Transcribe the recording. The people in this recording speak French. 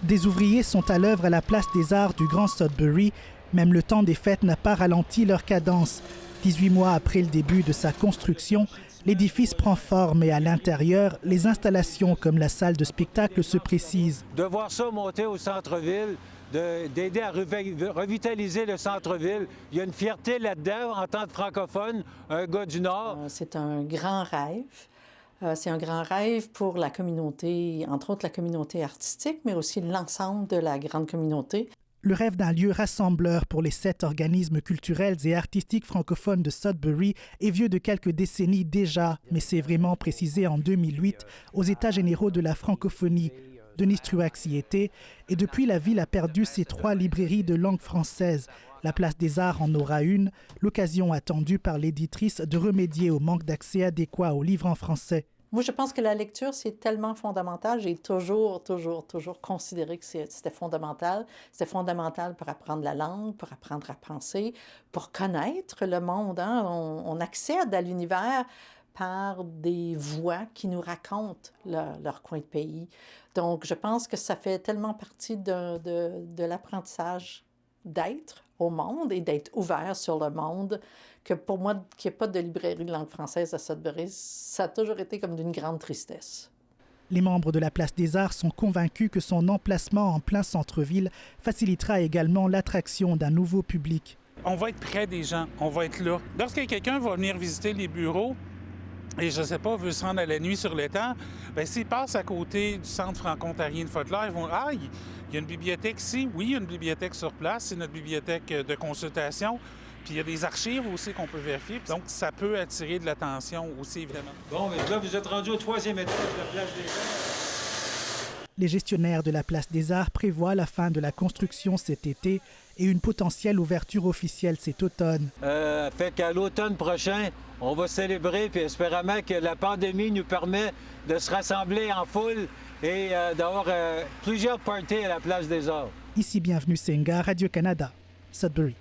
Des ouvriers sont à l'œuvre à la place des Arts du Grand Sudbury. Même le temps des fêtes n'a pas ralenti leur cadence. 18 mois après le début de sa construction, l'édifice prend forme et à l'intérieur, les installations comme la salle de spectacle se précisent. De voir ça monter au centre-ville, d'aider à revitaliser le centre-ville, il y a une fierté là-dedans en tant que francophone, un gars du Nord. C'est un grand rêve. C'est un grand rêve pour la communauté, entre autres la communauté artistique, mais aussi l'ensemble de la grande communauté. Le rêve d'un lieu rassembleur pour les 7 organismes culturels et artistiques francophones de Sudbury est vieux de quelques décennies déjà, mais c'est vraiment précisé en 2008 aux États généraux de la francophonie. Denis Truax y était, et depuis la ville a perdu ses 3 librairies de langue française. La Place des Arts en aura une, l'occasion attendue par l'éditrice de remédier au manque d'accès adéquat aux livres en français. Moi, je pense que la lecture, c'est tellement fondamental. J'ai toujours considéré que c'était fondamental. C'était fondamental pour apprendre la langue, pour apprendre à penser, pour connaître le monde. Hein? On accède à l'univers par des voix qui nous racontent leur coin de pays. Donc, je pense que ça fait tellement partie de l'apprentissage d'être au monde et d'être ouvert sur le monde que pour moi, qu'il n'y ait pas de librairie de langue française à Sudbury, ça a toujours été comme d'une grande tristesse. Les membres de la Place des Arts sont convaincus que son emplacement en plein centre-ville facilitera également l'attraction d'un nouveau public. On va être près des gens, on va être là. Lorsque quelqu'un va venir visiter les bureaux, et je ne sais pas, veut se rendre à la nuit sur l'étang, bien, s'il passe à côté du Centre franco-ontarien de folklore, ils vont « Ah, il y a une bibliothèque ici. » Oui, il y a une bibliothèque sur place. C'est notre bibliothèque de consultation. Puis il y a des archives aussi qu'on peut vérifier. Donc, ça peut attirer de l'attention aussi, évidemment. Bon, mais là, vous êtes rendu au 3e étage de la Place des Arts. Les gestionnaires de la Place des Arts prévoient la fin de la construction cet été et une potentielle ouverture officielle cet automne. Fait qu'à l'automne prochain, on va célébrer, puis espérément que la pandémie nous permet de se rassembler en foule et d'avoir plusieurs parties à la Place des Arts. Ici, bienvenue Senga, Radio-Canada, Sudbury.